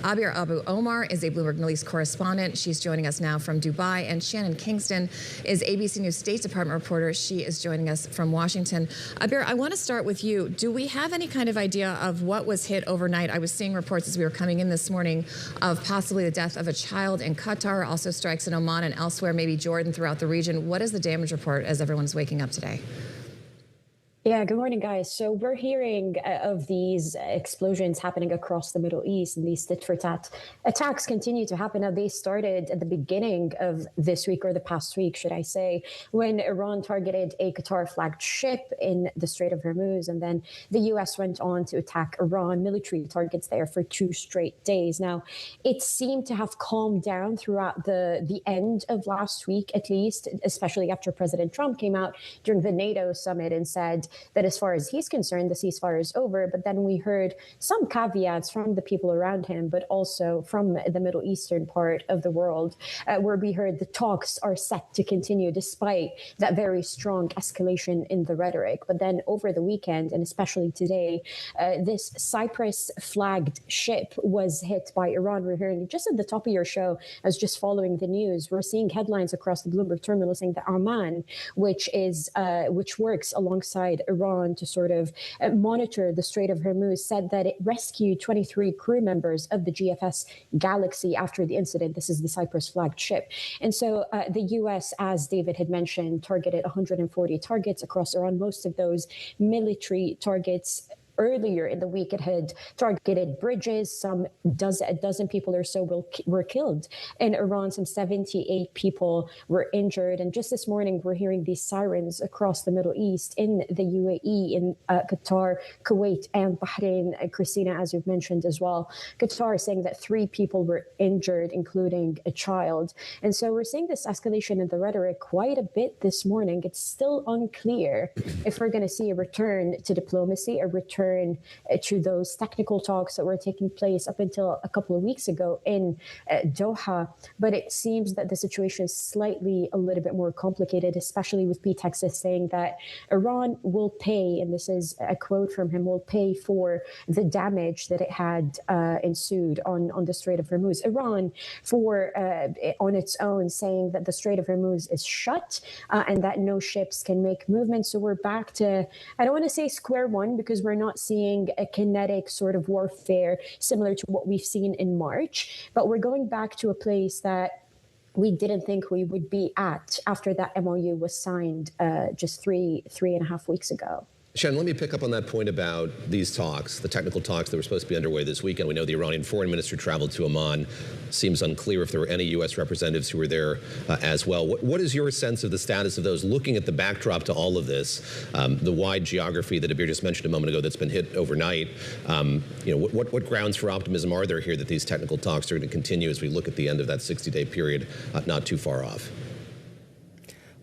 Abeer Omar is a Bloomberg Middle East correspondent. She's joining us now from Dubai. And Shannon Kingston is ABC News State Department reporter. She is joining us from Washington. Abeer, I want to start with you. Do we have any kind of idea of what was hit overnight? I was seeing reports as we were coming in this morning of possibly the death of a child in Qatar, also strikes in Oman and elsewhere, maybe Jordan, throughout the region. What is the damage report as everyone's waking up today? Yeah, good morning, guys. So we're hearing of these explosions happening across the Middle East, and these tit-for-tat attacks continue to happen. Now, they started at the beginning of this week, or the past week, should I say, when Iran targeted a Qatar-flagged ship in the Strait of Hormuz, and then the U.S. went on to attack Iran military targets there for 2 straight days. Now, it seemed to have calmed down throughout the end of last week, at least, especially after President Trump came out during the NATO summit and said that as far as he's concerned, the ceasefire is over. But then we heard some caveats from the people around him, but also from the Middle Eastern part of the world, where we heard the talks are set to continue despite that very strong escalation in the rhetoric. But then over the weekend, and especially today, this Cyprus-flagged ship was hit by Iran. We're hearing just at the top of your show, I was just following the news, we're seeing headlines across the Bloomberg terminal saying that Oman, which works alongside Iran to sort of monitor the Strait of Hormuz, said that it rescued 23 crew members of the GFS Galaxy after the incident. This is the Cyprus-flagged ship. And so the U.S., as David had mentioned, targeted 140 targets across Iran, most of those military targets. Earlier in the week, it had targeted bridges. A dozen people or so were killed in Iran. Some 78 people were injured. And just this morning, we're hearing these sirens across the Middle East, in the UAE, in Qatar, Kuwait, and Bahrain. Christina, as you've mentioned as well, Qatar saying that 3 people were injured, including a child. And so we're seeing this escalation in the rhetoric quite a bit this morning. It's still unclear if we're going to see a return to diplomacy, a return to those technical talks that were taking place up until a couple of weeks ago in Doha. But it seems that the situation is slightly a little bit more complicated, especially with Texas saying that Iran will pay, and this is a quote from him, will pay for the damage that it had ensued on the Strait of Hormuz. Iran, on its own, saying that the Strait of Hormuz is shut and that no ships can make movement. So we're back to, I don't want to say square one, because we're not seeing a kinetic sort of warfare similar to what we've seen in March, but we're going back to a place that we didn't think we would be at after that MOU was signed just three and a half weeks ago. Shannon, let me pick up on that point about these talks, the technical talks that were supposed to be underway this weekend. We know the Iranian foreign minister traveled to Oman. Seems unclear if there were any U.S. representatives who were there as well. What is your sense of the status of those, looking at the backdrop to all of this, the wide geography that Abeer just mentioned a moment ago that's been hit overnight? What grounds for optimism are there here that these technical talks are going to continue as we look at the end of that 60-day period, not too far off?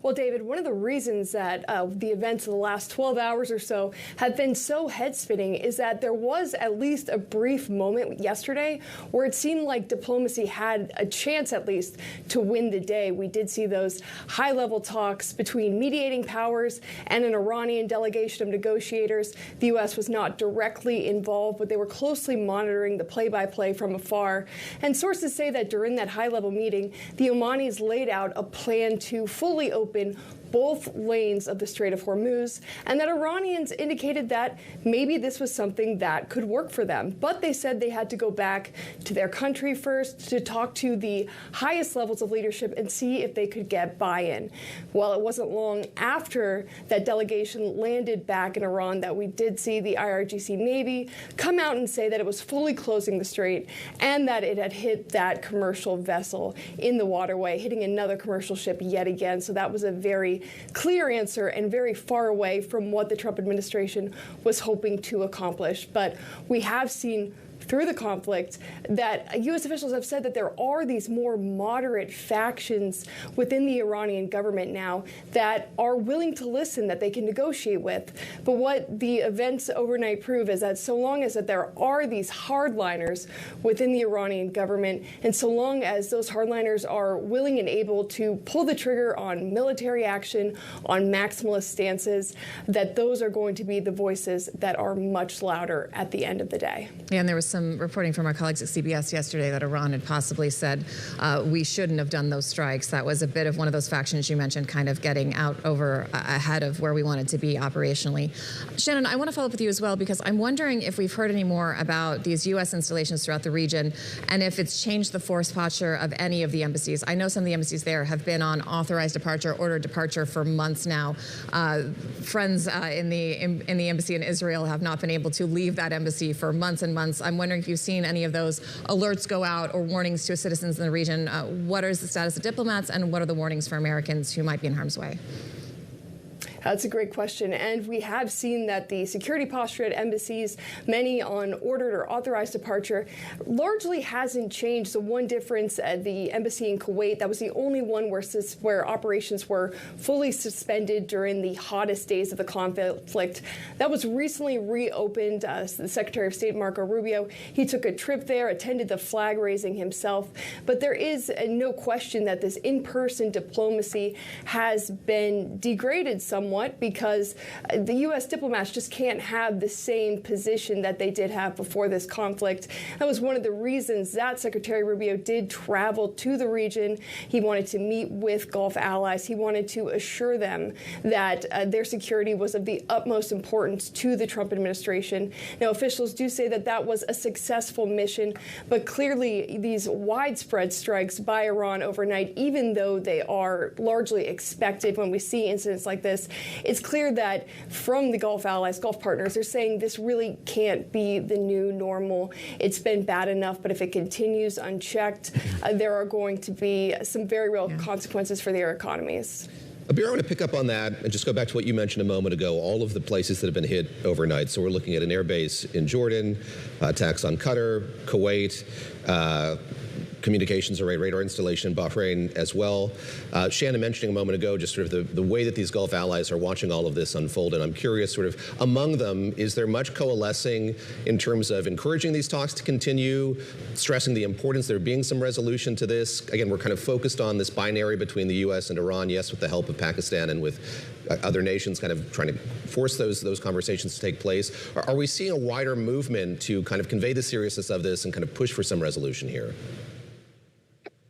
Well, David, one of the reasons that the events of the last 12 hours or so have been so head-spinning is that there was at least a brief moment yesterday where it seemed like diplomacy had a chance, at least, to win the day. We did see those high-level talks between mediating powers and an Iranian delegation of negotiators. The U.S. was not directly involved, but they were closely monitoring the play-by-play from afar. And sources say that during that high-level meeting, the Omanis laid out a plan to fully open both lanes of the Strait of Hormuz, and that Iranians indicated that maybe this was something that could work for them. But they said they had to go back to their country first to talk to the highest levels of leadership and see if they could get buy-in. Well, it wasn't long after that delegation landed back in Iran that we did see the IRGC Navy come out and say that it was fully closing the strait and that it had hit that commercial vessel in the waterway, hitting another commercial ship yet again. So that was a very clear answer and very far away from what the Trump administration was hoping to accomplish. But we have seen through the conflict that U.S. officials have said that there are these more moderate factions within the Iranian government now that are willing to listen, that they can negotiate with. But what the events overnight prove is that so long as that there are these hardliners within the Iranian government, and so long as those hardliners are willing and able to pull the trigger on military action, on maximalist stances, that those are going to be the voices that are much louder at the end of the day. Yeah, and there was some some reporting from our colleagues at CBS yesterday that Iran had possibly said we shouldn't have done those strikes. That was a bit of one of those factions you mentioned, kind of getting out over ahead of where we wanted to be operationally. Shannon, I want to follow up with you as well, because I'm wondering if we've heard any more about these U.S. installations throughout the region and if it's changed the force posture of any of the embassies. I know some of the embassies there have been on authorized departure, ordered departure for months now. Friends in the embassy in Israel have not been able to leave that embassy for months and months. I'm wondering if you've seen any of those alerts go out or warnings to citizens in the region. What is the status of diplomats, and what are the warnings for Americans who might be in harm's way? That's a great question. And we have seen that the security posture at embassies, many on ordered or authorized departure, largely hasn't changed. The one difference at the embassy in Kuwait, that was the only one where operations were fully suspended during the hottest days of the conflict. That was recently reopened. The Secretary of State, Marco Rubio, he took a trip there, attended the flag raising himself. But there is no question that this in-person diplomacy has been degraded somewhat, because the U.S. diplomats just can't have the same position that they did have before this conflict. That was one of the reasons that Secretary Rubio did travel to the region. He wanted to meet with Gulf allies. He wanted to assure them that their security was of the utmost importance to the Trump administration. Now, officials do say that that was a successful mission, but clearly these widespread strikes by Iran overnight, even though they are largely expected when we see incidents like this, it's clear that from the Gulf allies, Gulf partners, they're saying this really can't be the new normal. It's been bad enough, but if it continues unchecked, there are going to be some very real consequences for their economies. Abeer, I want to pick up on that and just go back to what you mentioned a moment ago, all of the places that have been hit overnight. So we're looking at an air base in Jordan, attacks on Qatar, Kuwait, communications array radar installation in Bahrain as well. Shannon mentioning a moment ago just sort of the way that these Gulf allies are watching all of this unfold. And I'm curious, sort of among them, is there much coalescing in terms of encouraging these talks to continue, stressing the importance there being some resolution to this? Again, we're kind of focused on this binary between the U.S. and Iran, yes, with the help of Pakistan and with other nations kind of trying to force those conversations to take place. Are we seeing a wider movement to kind of convey the seriousness of this and kind of push for some resolution here?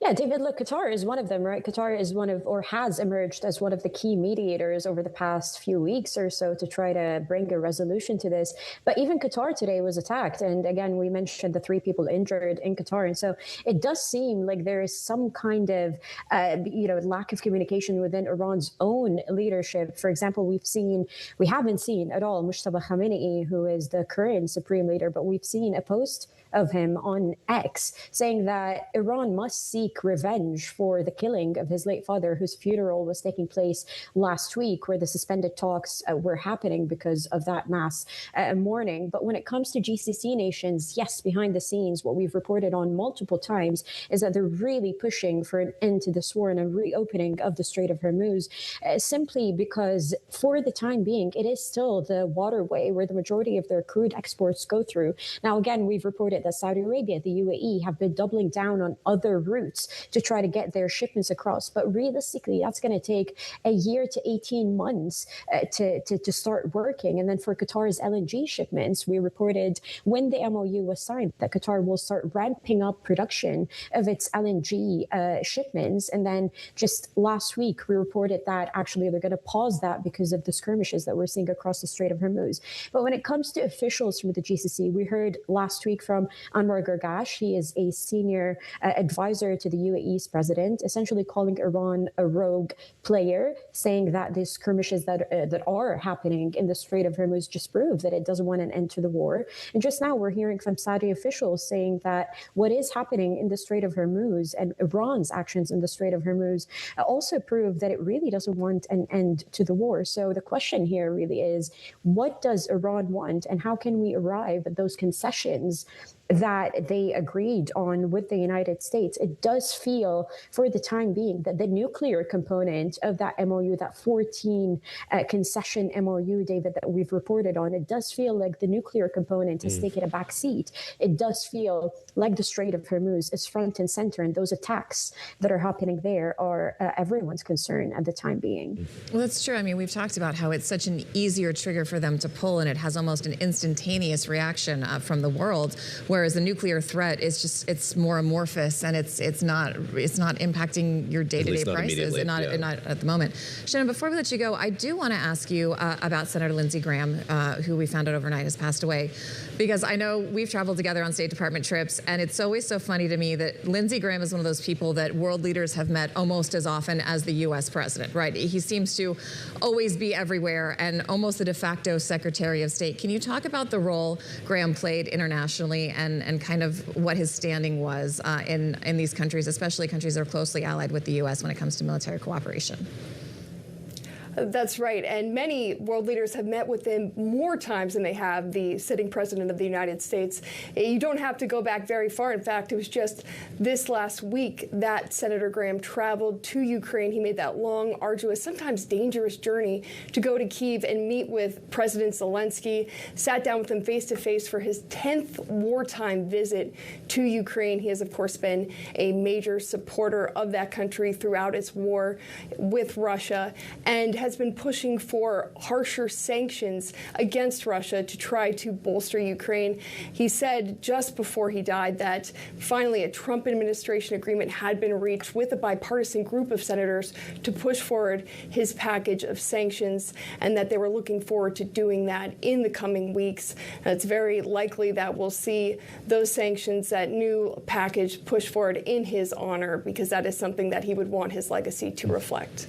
Yeah, David, look, Qatar is one of them, right? Qatar is one of, or has emerged as one of the key mediators over the past few weeks or so to try to bring a resolution to this. But even Qatar today was attacked. And again, we mentioned the 3 people injured in Qatar. And so it does seem like there is some kind of, lack of communication within Iran's own leadership. For example, we haven't seen at all Mujtaba Khamenei, who is the current supreme leader, but we've seen a post of him on X saying that Iran must seek revenge for the killing of his late father, whose funeral was taking place last week, where the suspended talks were happening because of that mass mourning. But when it comes to GCC nations, yes, behind the scenes, what we've reported on multiple times is that they're really pushing for an end to this war and a reopening of the Strait of Hormuz, simply because for the time being, it is still the waterway where the majority of their crude exports go through. Now, again, we've reported that Saudi Arabia, the UAE, have been doubling down on other routes to try to get their shipments across. But realistically, that's going to take a year to 18 months to start working. And then for Qatar's LNG shipments, we reported when the MOU was signed that Qatar will start ramping up production of its LNG shipments. And then just last week, we reported that actually they're going to pause that because of the skirmishes that we're seeing across the Strait of Hormuz. But when it comes to officials from the GCC, we heard last week from Omar. He is a senior advisor to the UAE's president, essentially calling Iran a rogue player, saying that the skirmishes that are happening in the Strait of Hormuz just prove that it doesn't want an end to the war. And just now we're hearing from Saudi officials saying that what is happening in the Strait of Hormuz and Iran's actions in the Strait of Hormuz also prove that it really doesn't want an end to the war. So the question here really is, what does Iran want, and how can we arrive at those concessions that they agreed on with the United States? It does feel, for the time being, that the nuclear component of that MOU, that 14 concession MOU, David, that we've reported on, it does feel like the nuclear component has taken a back seat. It does feel like the Strait of Hormuz is front and center, and those attacks that are happening there are everyone's concern at the time being. Well, that's true. I mean, we've talked about how it's such an easier trigger for them to pull, and it has almost an instantaneous reaction from the world, where whereas the nuclear threat is just, it's more amorphous, and it's not impacting your day-to-day prices, and not at the moment. Shannon, before we let you go, I do want to ask you about Senator Lindsey Graham, who we found out overnight has passed away, because I know we've traveled together on State Department trips, and it's always so funny to me that Lindsey Graham is one of those people that world leaders have met almost as often as the U.S. president, right? He seems to always be everywhere and almost the de facto Secretary of State. Can you talk about the role Graham played internationally and kind of what his standing was in these countries, especially countries that are closely allied with the U.S. when it comes to military cooperation? That's right. And many world leaders have met with him more times than they have the sitting president of the United States. You don't have to go back very far. In fact, it was just this last week that Senator Graham traveled to Ukraine. He made that long, arduous, sometimes dangerous journey to go to Kyiv and meet with President Zelensky, sat down with him face to face for his 10th wartime visit to Ukraine. He has, of course, been a major supporter of that country throughout its war with Russia, and has been pushing for harsher sanctions against Russia to try to bolster Ukraine. He said just before he died that finally a Trump administration agreement had been reached with a bipartisan group of senators to push forward his package of sanctions, and that they were looking forward to doing that in the coming weeks. And it's very likely that we'll see those sanctions, that new package, pushed forward in his honor, because that is something that he would want his legacy to reflect.